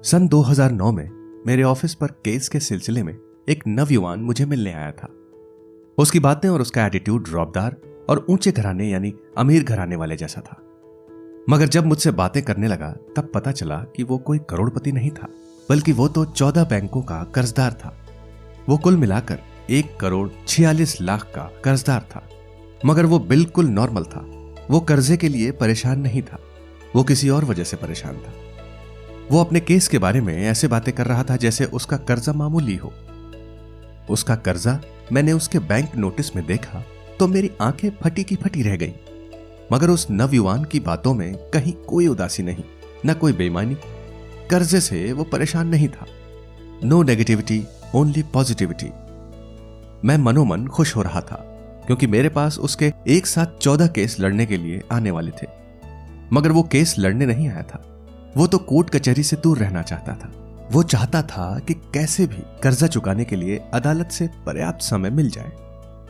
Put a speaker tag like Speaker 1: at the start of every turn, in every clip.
Speaker 1: सन 2009 में मेरे ऑफिस पर केस के सिलसिले में एक नवयुवान मुझे मिलने आया था। उसकी बातें और उसका एटीट्यूड रौबदार और ऊंचे घराने यानी अमीर घराने वाले जैसा था। मगर जब मुझसे बातें करने लगा तब पता चला कि वो कोई करोड़पति नहीं था, बल्कि वो तो 14 बैंकों का कर्जदार था। वो कुल मिलाकर 1,46,00,000 का कर्जदार था। मगर वो बिल्कुल नॉर्मल था। वो कर्जे के लिए परेशान नहीं था, वो किसी और वजह से परेशान था। वो अपने केस के बारे में ऐसे बातें कर रहा था जैसे उसका कर्जा मामूली हो। उसका कर्जा मैंने उसके बैंक नोटिस में देखा तो मेरी आंखें फटी की फटी रह गईं। मगर उस नवयुवान की बातों में कहीं कोई उदासी नहीं, न कोई बेईमानी। कर्जे से वो परेशान नहीं था। No negativity, only positivity. मैं मनोमन खुश हो रहा था क्योंकि मेरे पास उसके एक साथ 14 केस लड़ने के लिए आने वाले थे। मगर वो केस लड़ने नहीं आया था, वो तो कोर्ट कचहरी से दूर रहना चाहता था। वो चाहता था कि कैसे भी कर्जा चुकाने के लिए अदालत से पर्याप्त समय मिल जाए।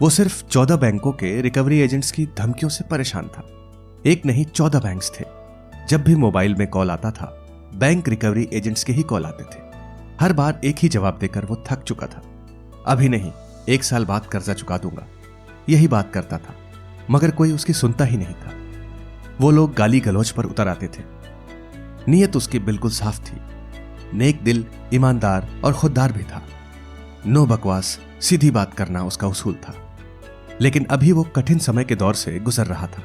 Speaker 1: वो सिर्फ 14 बैंकों के रिकवरी एजेंट्स की धमकियों से परेशान था। एक नहीं 14 बैंक्स थे। जब भी मोबाइल में कॉल आता था, बैंक रिकवरी एजेंट्स के ही कॉल आते थे। हर बार एक ही जवाब देकर वो थक चुका था। अभी नहीं, 1 साल बाद कर्जा चुका दूंगा, यही बात करता था। मगर कोई उसकी सुनता ही नहीं था। वो लोग गाली गलौज पर उतर आते थे। नीयत उसकी बिल्कुल साफ थी। नेक दिल, ईमानदार और खुददार भी था। नो बकवास, सीधी बात करना उसका उसूल था। लेकिन अभी वो कठिन समय के दौर से गुजर रहा था।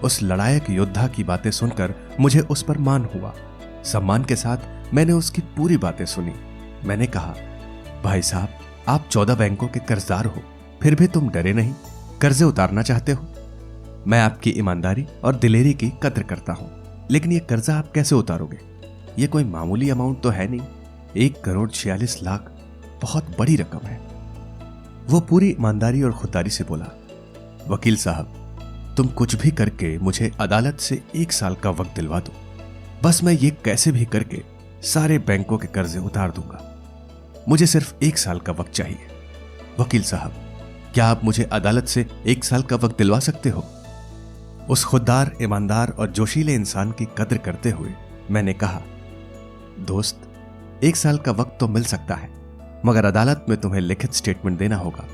Speaker 1: उस लड़ायक योद्धा की बातें सुनकर मुझे उस पर मान हुआ। सम्मान के साथ मैंने उसकी पूरी बातें सुनी। मैंने कहा, भाई साहब, आप 14 बैंकों के कर्जदार हो, फिर भी तुम डरे नहीं, कर्जे उतारना चाहते हो। मैं आपकी ईमानदारी और दिलेरी की कद्र करता हूं, लेकिन ये कर्जा आप कैसे उतारोगे? ये कोई मामूली अमाउंट तो है नहीं। 1,46,00,000 बहुत बड़ी रकम है। वो पूरी ईमानदारी और खुददारी से बोला, वकील साहब, तुम कुछ भी करके मुझे अदालत से 1 साल का वक्त दिलवा दो। बस मैं ये कैसे भी करके सारे बैंकों के कर्जे उतार दूंगा। मुझे सिर्फ 1 साल का वक्त चाहिए। वकील साहब, क्या आप मुझे अदालत से 1 साल का वक्त दिलवा सकते हो? उस खुददार, ईमानदार और जोशीले इंसान की कद्र करते हुए मैंने कहा, दोस्त, 1 साल का वक्त तो मिल सकता है, मगर अदालत में तुम्हें लिखित स्टेटमेंट देना होगा।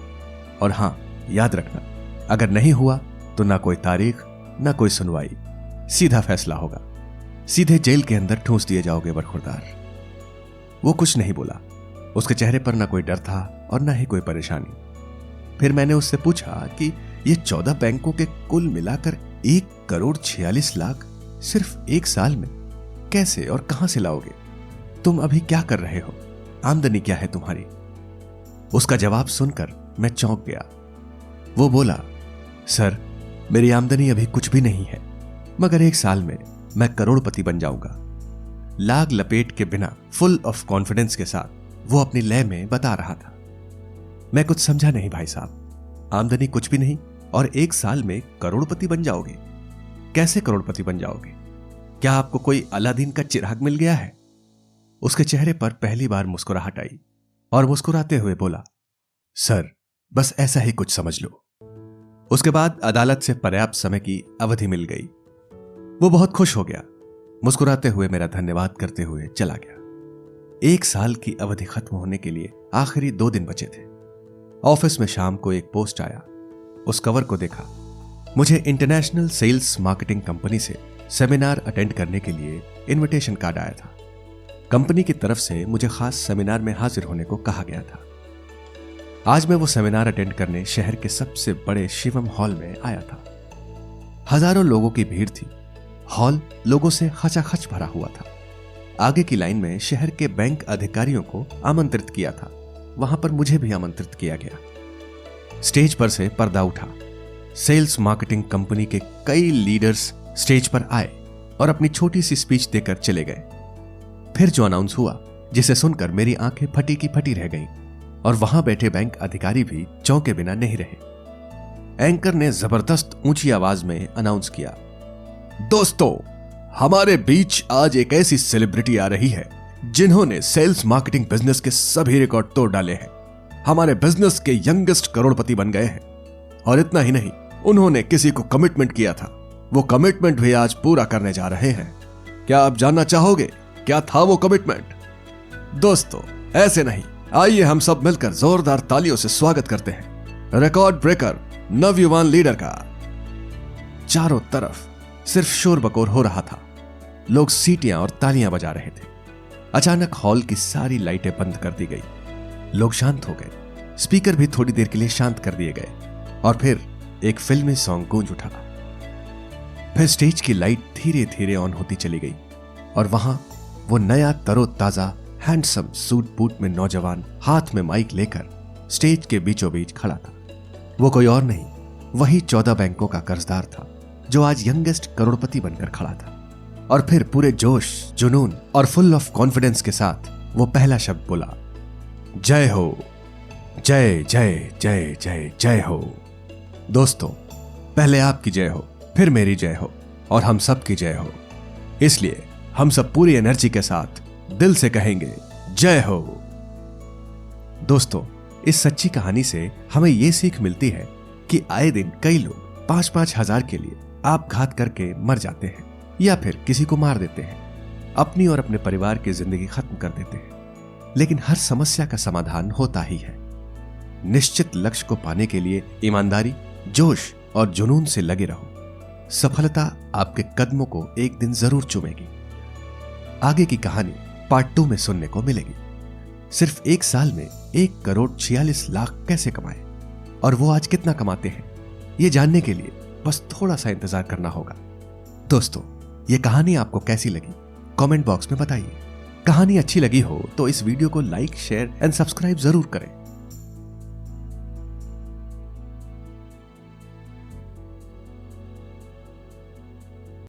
Speaker 1: और हां, याद रखना, अगर नहीं हुआ तो ना कोई तारीख, ना कोई सुनवाई, सीधा फैसला होगा। सीधे जेल के अंदर ठूंस दिए जाओगे बरखुरदार। वो कुछ नहीं बोला। उसके चेहरे पर ना कोई डर था और ना ही कोई परेशानी। फिर मैंने उससे पूछा कि ये 14 बैंकों के कुल मिलाकर 1,46,00,000 सिर्फ 1 साल में कैसे और कहां से लाओगे? तुम अभी क्या कर रहे हो? आमदनी क्या है तुम्हारी? उसका जवाब सुनकर मैं चौंक गया। वो बोला, सर, मेरी आमदनी अभी कुछ भी नहीं है, मगर 1 साल में मैं करोड़पति बन जाऊंगा। लाग लपेट के बिना, फुल ऑफ कॉन्फिडेंस के साथ वो अपनी लय में बता रहा था। मैं कुछ समझा नहीं भाई साहब। आमदनी कुछ भी नहीं और 1 साल में करोड़पति बन जाओगे? कैसे करोड़पति बन जाओगे? क्या आपको कोई अलादीन का चिराग मिल गया है? उसके चेहरे पर पहली बार मुस्कुराहट आई और मुस्कुराते हुए बोला, सर, बस ऐसा ही कुछ समझ लो। उसके बाद अदालत से पर्याप्त समय की अवधि मिल गई। वो बहुत खुश हो गया। मुस्कुराते हुए मेरा धन्यवाद करते हुए चला गया। 1 साल की अवधि खत्म होने के लिए आखिरी 2 दिन बचे थे। ऑफिस में शाम को एक पोस्ट आया। उस कवर को देखा। मुझे इंटरनेशनल सेल्स मार्केटिंग कंपनी से सेमिनार अटेंड करने के लिए इनविटेशन कार्ड आया था। कंपनी की तरफ से मुझे खास सेमिनार में हाजिर होने को कहा गया था। आज मैं वो सेमिनार अटेंड करने शहर के सबसे बड़े शिवम हॉल में आया था। हजारों लोगों की भीड़ थी। हॉल लोगों से खचाखच भरा हुआ था। आगे की लाइन में शहर के बैंक अधिकारियों को आमंत्रित किया था। वहां पर मुझे भी आमंत्रित किया गया। स्टेज पर से पर्दा उठा। सेल्स मार्केटिंग कंपनी के कई लीडर्स स्टेज पर आए और अपनी छोटी सी स्पीच देकर चले गए। फिर जो अनाउंस हुआ, जिसे सुनकर मेरी आंखें फटी की फटी रह गईं और वहां बैठे बैंक अधिकारी भी चौंके बिना नहीं रहे। एंकर ने जबरदस्त ऊंची आवाज में अनाउंस किया, दोस्तों, हमारे बीच आज एक ऐसी सेलिब्रिटी आ रही है जिन्होंने सेल्स मार्केटिंग बिजनेस के सभी रिकॉर्ड तोड़ डाले हैं। हमारे बिजनेस के यंगेस्ट करोड़पति बन गए हैं। और इतना ही नहीं, उन्होंने किसी को कमिटमेंट किया था, वो कमिटमेंट भी आज पूरा करने जा रहे हैं। क्या आप जानना चाहोगे क्या था वो कमिटमेंट? दोस्तों, ऐसे नहीं, आइए हम सब मिलकर जोरदार तालियों से स्वागत करते हैं रिकॉर्ड ब्रेकर नवयुवान लीडर का। चारों तरफ सिर्फ शोर बकोर हो रहा था। लोग सीटियां और तालियां बजा रहे थे। अचानक हॉल की सारी लाइटें बंद कर दी गई। लोग शांत हो गए। स्पीकर भी थोड़ी देर के लिए शांत कर दिए गए और फिर एक फिल्मी सॉन्ग गूंज उठा। फिर स्टेज की लाइट धीरे धीरे ऑन होती चली गई और वहां वो नया तरोताजा हैंडसम सूट बूट में नौजवान हाथ में माइक लेकर स्टेज के बीचों बीच खड़ा था। वो कोई और नहीं, वही 14 बैंकों का कर्जदार था जो आज यंगेस्ट करोड़पति बनकर खड़ा था। और फिर पूरे जोश, जुनून और फुल ऑफ कॉन्फिडेंस के साथ वो पहला शब्द बोला, जय हो, जय जय जय जय जय हो। दोस्तों, पहले आपकी जय हो, फिर मेरी जय हो और हम सब की जय हो। इसलिए हम सब पूरी एनर्जी के साथ दिल से कहेंगे जय हो। दोस्तों, इस सच्ची कहानी से हमें यह सीख मिलती है कि आए दिन कई लोग 5-5 हजार के लिए आपघात करके मर जाते हैं या फिर किसी को मार देते हैं, अपनी और अपने परिवार की जिंदगी खत्म कर देते हैं। लेकिन हर समस्या का समाधान होता ही है। निश्चित लक्ष्य को पाने के लिए ईमानदारी, जोश और जुनून से लगे रहो। सफलता आपके कदमों को एक दिन जरूर चूमेगी। आगे की कहानी पार्ट 2 में सुनने को मिलेगी। सिर्फ एक साल में 1,46,00,000 कैसे कमाए और वो आज कितना कमाते हैं, ये जानने के लिए बस थोड़ा सा इंतजार करना होगा। दोस्तों, ये कहानी आपको कैसी लगी कमेंट बॉक्स में बताइए। कहानी अच्छी लगी हो तो इस वीडियो को लाइक, शेयर एंड सब्सक्राइब जरूर करें।